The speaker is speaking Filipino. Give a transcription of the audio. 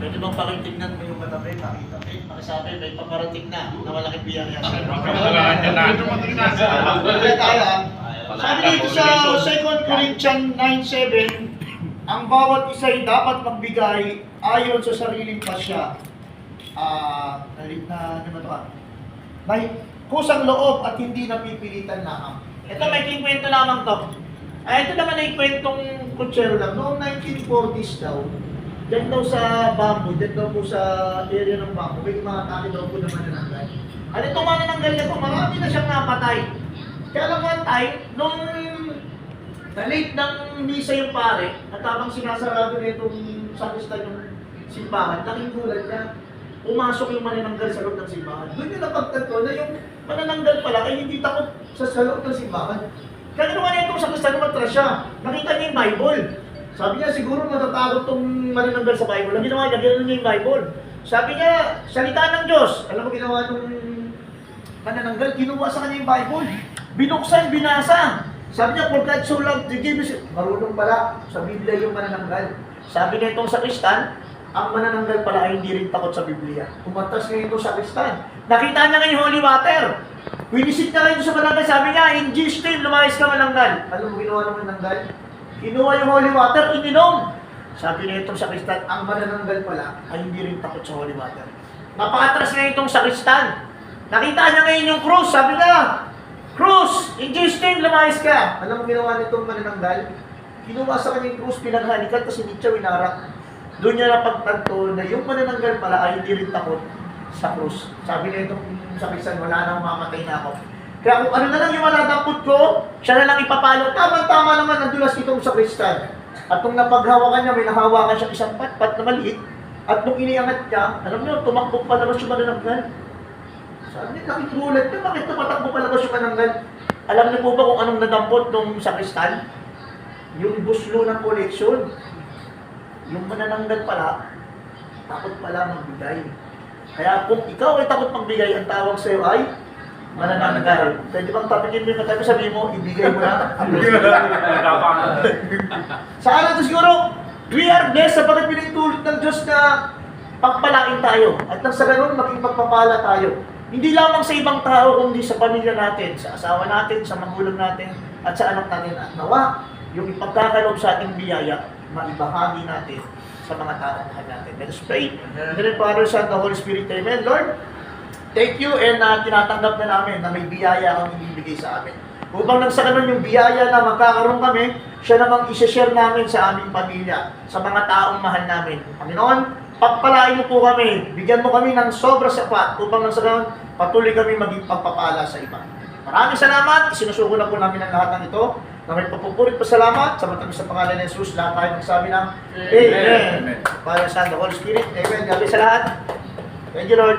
Pwede bang pakitignan mo yung katabi, pakita mo, pakisabi, may paparating na malaking biyaya. Sabi dito sa 2 Corinthians 9:7, ang bawat isa'y dapat magbigay ayon sa sariling pasya. May kusang loob at hindi napipilitan lamang. Ito may kwento lamang to. Ito naman ay kwentong kutsero lang. Noong 1940s daw, dyan daw sa bamboo, dyan daw po sa area ng bamboo, may mga tao daw po na manananggal. Ano itong manananggal na ito? Marami na siyang napatay. Kaya lang one time, nung na-late ng misa yung pare, at habang sinasarado na itong sakristan yung simbahan, nakikulat niya, pumasok yung manananggal sa loob ng simbahan. Doon yung napagtanto na yung manananggal pala ay hindi takot sa loob ng simbahan. Kaya ginawa niya itong sakristan, umatras siya. Nakita niya yung Bible. Sabi niya, siguro matatakot itong manananggal sa Bible. Ang ginawa niya, ginawa niya yung Bible. Sabi niya, salita ng Diyos. Alam mo ginawa nung manananggal, kinuha sa kanya yung Bible. Binuksan, binasa. Sabi niya, for God so loved the give. Marunong pala sa Biblia yung manananggal. Sabi niya itong sakristan, ang manananggal pala ay hindi rin takot sa Biblia. Umatas ngayon itong sakristan. Nakita niya ngayon holy water. Winisit niya ngayon sa manananggal. Sabi niya, in Jesus' name, lumayas ka manananggal. Alam mo ginawa ng manananggal? Kinuha yung holy water, ininom. Sabi niya itong sakristan, ang manananggal pala ay hindi rin takot sa holy water. Napakatras ngayon itong sakristan. Nakita niya ngayon yung krus. Sabi niya, krus, in Jesus' name, lumayas ka. Alam mo ginawa nitong manananggal? Kinuha sa kanyang krus, pinaghalikan, tapos hindi siya winarak. Doon niya napagtanto na yung manananggal pala ay hindi rin takot sa krus. Sabi niya itong sakristan, wala nang mamatay na ako. Kaya kung ano na lang yung maladampot ko, siya na lang ipapalo. Tama-tama naman nandulas itong sakristan. At nung napaghawakan niya, may nahawakan siya isang patpat na maliit. At nung iniangat niya, alam niyo, tumakbo palabas yung manananggal. Sabi niya, nakikulat niya, bakit tumatakbo palabas yung manananggal? Alam niyo po ba kung anong nadampot nung sakristan? Yung buslo ng koleksyon. Yung manananggal pala, takot pala magbigay. Kaya kung ikaw ay takot magbigay, ang tawag sa'yo ay manananggal. Pwede bang tapikin mo yung katabi, sabihin mo, ibigay mo na. Sa araw ito siguro, we are blessed sapagkat pinitulot ng Diyos na pagpalain tayo. At nang sa ganun, maging pagpapala tayo. Hindi lamang sa ibang tao, kundi sa pamilya natin, sa asawa natin, sa magulang natin, at sa anak natin. At nawa, yung ipagkakaloob sa ating biyaya, maibahagi natin sa mga taong mahal natin. Let us pray. In the name of the Father, Son, and the Holy Spirit. Amen. Lord, thank you and tinatanggap na namin na may biyaya ang ibibigay sa amin. Upang nang sa ganun yung biyaya na magkakaroon kami, siya namang isa-share namin sa aming pamilya, sa mga taong mahal namin. Panginoon, pagpalain mo po kami, bigyan mo kami ng sobra sapat upang nang sa ganun, patuloy kami maging pagpapala sa iba. Maraming salamat. Isinusuko na po namin ang lahat ng ito. Na may papupurit pasalamat sa matamis sa pangalan ni Jesus. Lahat tayo magsabi ng Amen. Para sa Holy Spirit. Amen. Gabi sa lahat. Thank you, Lord.